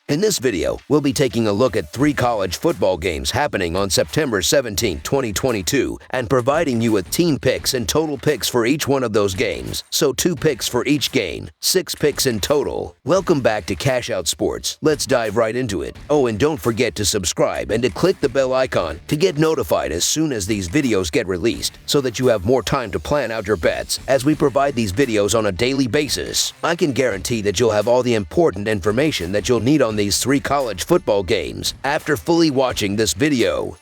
In this video, we'll be taking a look at 3 college football games happening on September 17, 2022, and providing you with team picks and total picks for each one of those games. So 2 picks for each game, 6 picks in total. Welcome back to Cash Out Sports. Let's dive right into it. Oh, and don't forget to subscribe and to click the bell icon to get notified as soon as these videos get released, so that you have more time to plan out your bets as we provide these videos on a daily basis. I can guarantee that you'll have all the important information that you'll need on these 3 college football games after fully watching this video.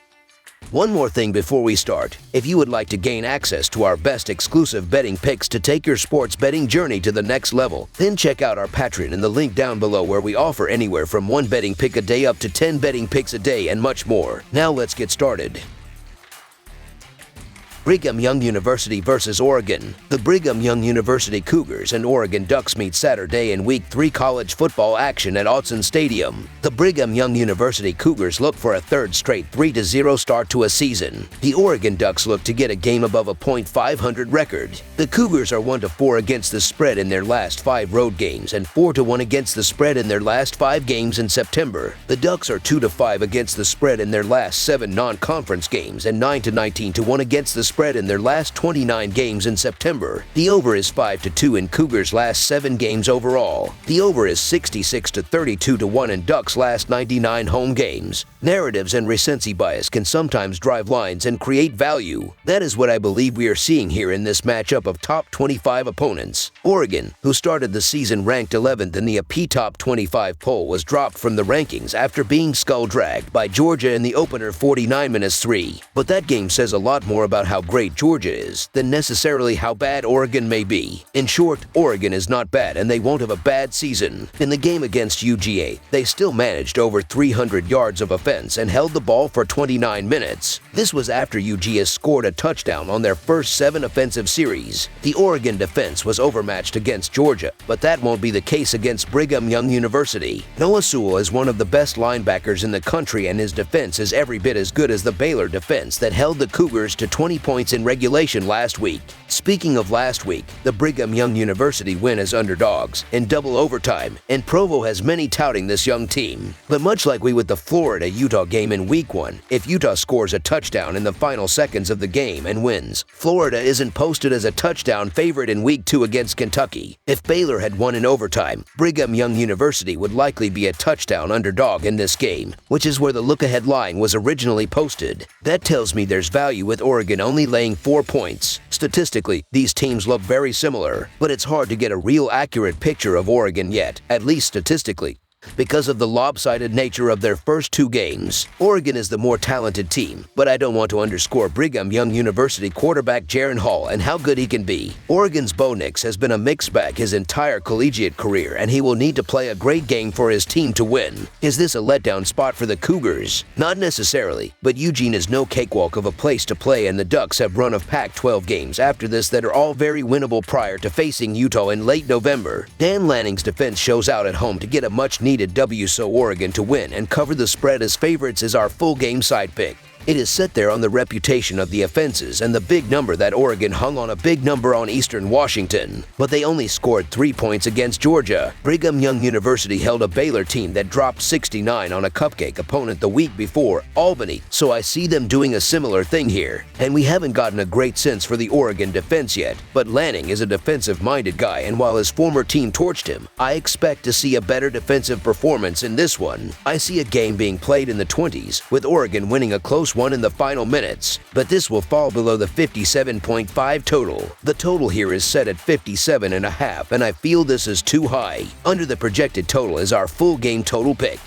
One more thing before we start. If you would like to gain access to our best exclusive betting picks to take your sports betting journey to the next level, then check out our Patreon in the link down below, where we offer anywhere from 1 betting pick a day up to 10 betting picks a day and much more. Now let's get started. Brigham Young University versus Oregon. The Brigham Young University Cougars and Oregon Ducks meet Saturday in Week 3 college football action at Autzen Stadium. The Brigham Young University Cougars look for a third straight 3-0 start to a season. The Oregon Ducks look to get a game above a .500 record. The Cougars are 1-4 against the spread in their last 5 road games and 4-1 against the spread in their last 5 games in September. The Ducks are 2-5 against the spread in their last 7 non-conference games and 9-19-1 against the spread in their last 29 games in September. The over is 5-2 in Cougars' last 7 games overall. The over is 66-32-1 in Ducks' last 99 home games. Narratives and recency bias can sometimes drive lines and create value. That is what I believe we are seeing here in this matchup of top 25 opponents. Oregon, who started the season ranked 11th in the AP Top 25 poll, was dropped from the rankings after being skull-dragged by Georgia in the opener 49-3. But that game says a lot more about how great Georgia is than necessarily how bad Oregon may be. In short, Oregon is not bad and they won't have a bad season. In the game against UGA, they still managed over 300 yards of offense and held the ball for 29 minutes. This was after UGA scored a touchdown on their first 7 offensive series. The Oregon defense was overmatched against Georgia, but that won't be the case against Brigham Young University. Noah Sewell is one of the best linebackers in the country, and his defense is every bit as good as the Baylor defense that held the Cougars to 20 points in regulation last week. Speaking of last week, the Brigham Young University win as underdogs in double overtime, and Provo has many touting this young team. But much like we with the Florida-Utah game in Week 1, if Utah scores a touchdown in the final seconds of the game and wins, Florida isn't posted as a touchdown favorite in Week 2 against Kentucky. If Baylor had won in overtime, Brigham Young University would likely be a touchdown underdog in this game, which is where the look-ahead line was originally posted. That tells me there's value with Oregon only laying 4 points. Statistically, these teams look very similar, but it's hard to get a real accurate picture of Oregon yet, at least statistically, because of the lopsided nature of their first 2 games. Oregon is the more talented team, but I don't want to underscore Brigham Young University quarterback Jaren Hall and how good he can be. Oregon's Bo Nix has been a mixed bag his entire collegiate career, and he will need to play a great game for his team to win. Is this a letdown spot for the Cougars? Not necessarily, but Eugene is no cakewalk of a place to play, and the Ducks have run of Pac-12 games after this that are all very winnable prior to facing Utah in late November. Dan Lanning's defense shows out at home to get a much-needed W, so Oregon to win and cover the spread as favorites is our full game side pick. It is set there on the reputation of the offenses and the big number that Oregon hung on a big number on Eastern Washington, but they only scored 3 points against Georgia. Brigham Young University held a Baylor team that dropped 69 on a cupcake opponent the week before, Albany, so I see them doing a similar thing here. And we haven't gotten a great sense for the Oregon defense yet, but Lanning is a defensive-minded guy, and while his former team torched him, I expect to see a better defensive performance in this one. I see a game being played in the 20s, with Oregon winning a close one in the final minutes, but this will fall below the 57.5 total. The total here is set at 57.5, and I feel this is too high. Under the projected total is our full game total pick.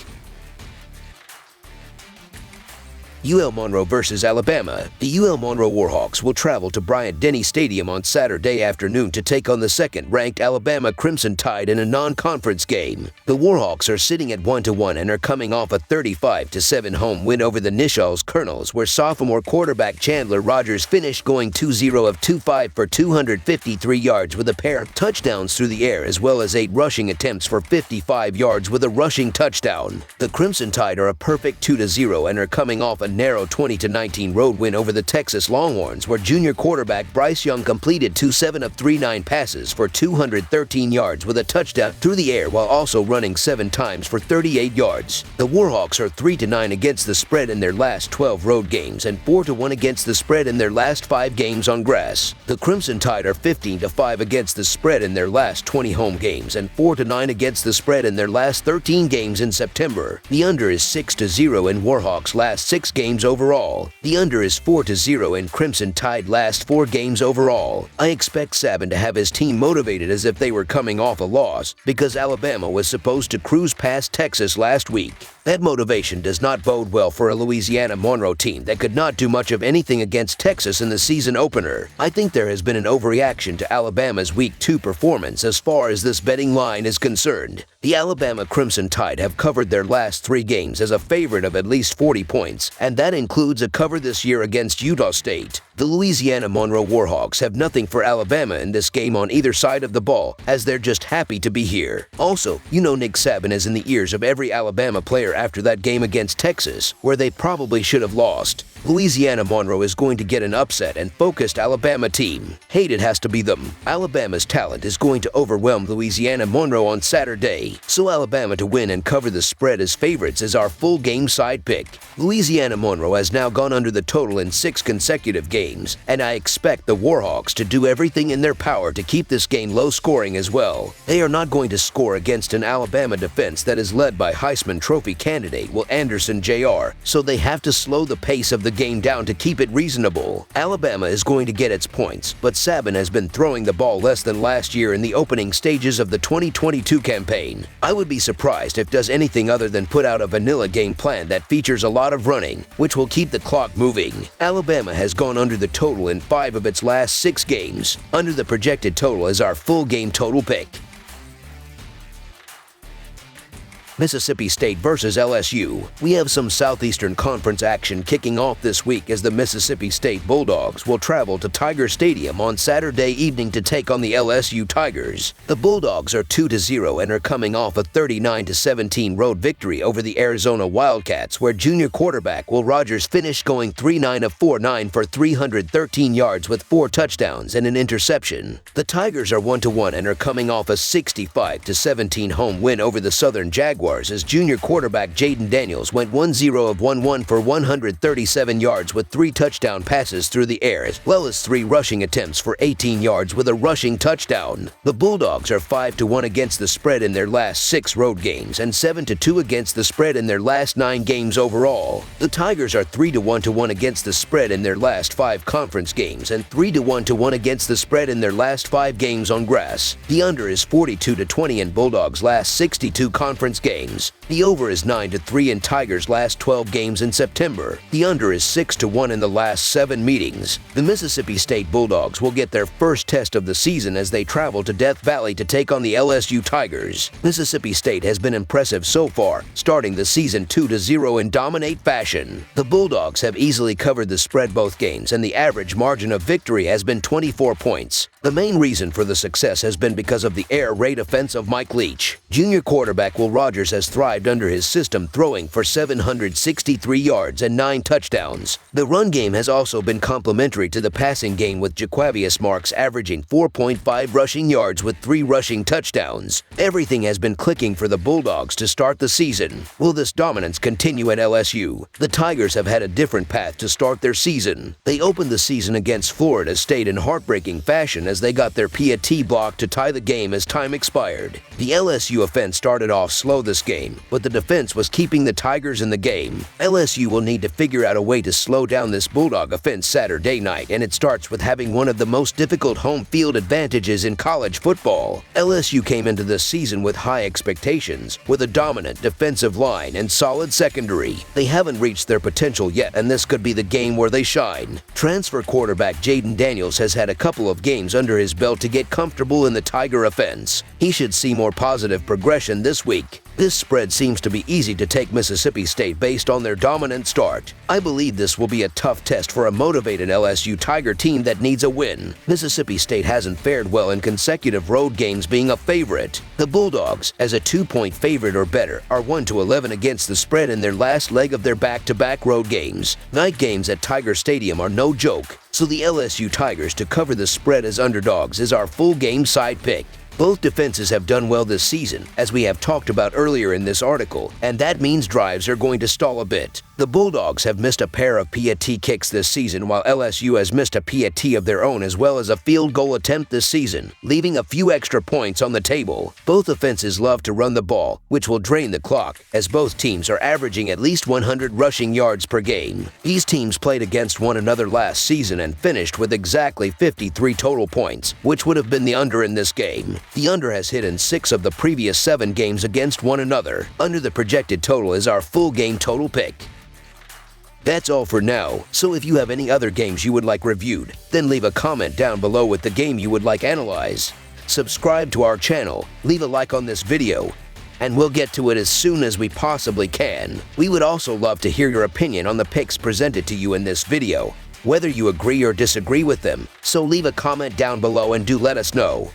UL Monroe versus Alabama. The UL Monroe Warhawks will travel to Bryant-Denny Stadium on Saturday afternoon to take on the second-ranked Alabama Crimson Tide in a non-conference game. The Warhawks are sitting at 1-1 and are coming off a 35-7 home win over the Nishaws Colonels, where sophomore quarterback Chandler Rogers finished going 2-0 of 2-5 for 253 yards with a pair of touchdowns through the air, as well as 8 rushing attempts for 55 yards with a rushing touchdown. The Crimson Tide are a perfect 2-0 and are coming off a a narrow 20-19 road win over the Texas Longhorns, where junior quarterback Bryce Young completed 7 of 39 passes for 213 yards with a touchdown through the air while also running 7 times for 38 yards. The Warhawks are 3-9 against the spread in their last 12 road games and 4-1 against the spread in their last 5 games on grass. The Crimson Tide are 15-5 against the spread in their last 20 home games and 4-9 against the spread in their last 13 games in September. The under is 6-0 in Warhawks' last 6 games overall. The under is 4-0 in Crimson Tide last 4 games overall. I expect Saban to have his team motivated as if they were coming off a loss because Alabama was supposed to cruise past Texas last week. That motivation does not bode well for a Louisiana Monroe team that could not do much of anything against Texas in the season opener. I think there has been an overreaction to Alabama's Week 2 performance as far as this betting line is concerned. The Alabama Crimson Tide have covered their last 3 games as a favorite of at least 40 points, and that includes a cover this year against Utah State. The Louisiana Monroe Warhawks have nothing for Alabama in this game on either side of the ball, as they're just happy to be here. Also, you know Nick Saban is in the ears of every Alabama player after that game against Texas, where they probably should have lost. Louisiana Monroe is going to get an upset and focused Alabama team. Hated has to be them. Alabama's talent is going to overwhelm Louisiana Monroe on Saturday, so Alabama to win and cover the spread as favorites is our full game side pick. Louisiana Monroe has now gone under the total in 6 consecutive games, and I expect the Warhawks to do everything in their power to keep this game low scoring as well. They are not going to score against an Alabama defense that is led by Heisman Trophy candidate Will Anderson Jr., so they have to slow the pace of the game down to keep it reasonable. Alabama is going to get its points, but Saban has been throwing the ball less than last year in the opening stages of the 2022 campaign. I would be surprised if does anything other than put out a vanilla game plan that features a lot of running, which will keep the clock moving. Alabama has gone under the total in 5 of its last 6 games. Under the projected total is our full game total pick. Mississippi State versus LSU. We have some Southeastern Conference action kicking off this week as the Mississippi State Bulldogs will travel to Tiger Stadium on Saturday evening to take on the LSU Tigers. The Bulldogs are 2-0 and are coming off a 39-17 road victory over the Arizona Wildcats, where junior quarterback Will Rogers finished going 3-9 of 49 for 313 yards with 4 touchdowns and an interception. The Tigers are 1-1 and are coming off a 65-17 home win over the Southern Jaguars, as junior quarterback Jaden Daniels went 1-0 of 11 for 137 yards with 3 touchdown passes through the air, as well as 3 rushing attempts for 18 yards with a rushing touchdown. The Bulldogs are 5-1 against the spread in their last 6 road games and 7-2 against the spread in their last 9 games overall. The Tigers are 3-1 against the spread in their last 5 conference games and 3-1 against the spread in their last 5 games on grass. The under is 42-20 in Bulldogs' last 62 conference games. The over is 9-3 in Tigers' last 12 games in September. The under is 6-1 in the last 7 meetings. The Mississippi State Bulldogs will get their first test of the season as they travel to Death Valley to take on the LSU Tigers. Mississippi State has been impressive so far, starting the season 2-0 in dominate fashion. The Bulldogs have easily covered the spread both games, and the average margin of victory has been 24 points. The main reason for the success has been because of the air raid offense of Mike Leach. Junior quarterback Will Rogers has thrived under his system, throwing for 763 yards and 9 touchdowns. The run game has also been complementary to the passing game, with Jaquavius Marks averaging 4.5 rushing yards with 3 rushing touchdowns. Everything has been clicking for the Bulldogs to start the season. Will this dominance continue at LSU? The Tigers have had a different path to start their season. They opened the season against Florida State in heartbreaking fashion as they got their PAT block to tie the game as time expired. The LSU offense started off slow this game, but the defense was keeping the Tigers in the game. LSU will need to figure out a way to slow down this Bulldog offense Saturday night, and it starts with having one of the most difficult home field advantages in college football. LSU came into this season with high expectations, with a dominant defensive line and solid secondary. They haven't reached their potential yet, and this could be the game where they shine. Transfer quarterback Jaden Daniels has had a couple of games under his belt to get comfortable in the Tiger offense. He should see more positive progression this week. This spread seems to be easy to take Mississippi State based on their dominant start. I believe this will be a tough test for a motivated LSU Tiger team that needs a win. Mississippi State hasn't fared well in consecutive road games being a favorite. The Bulldogs, as a 2-point favorite or better, are 1-11 against the spread in their last leg of their back-to-back road games. Night games at Tiger Stadium are no joke, so the LSU Tigers to cover the spread as underdogs is our full game side pick. Both defenses have done well this season, as we have talked about earlier in this article, and that means drives are going to stall a bit. The Bulldogs have missed a pair of PAT kicks this season, while LSU has missed a PAT of their own as well as a field goal attempt this season, leaving a few extra points on the table. Both offenses love to run the ball, which will drain the clock, as both teams are averaging at least 100 rushing yards per game. These teams played against one another last season and finished with exactly 53 total points, which would have been the under in this game. The under has hit in 6 of the previous 7 games against one another. Under the projected total is our full game total pick. That's all for now, so if you have any other games you would like reviewed, then leave a comment down below with the game you would like analyzed. Subscribe to our channel, leave a like on this video, and we'll get to it as soon as we possibly can. We would also love to hear your opinion on the picks presented to you in this video, whether you agree or disagree with them, so leave a comment down below and do let us know.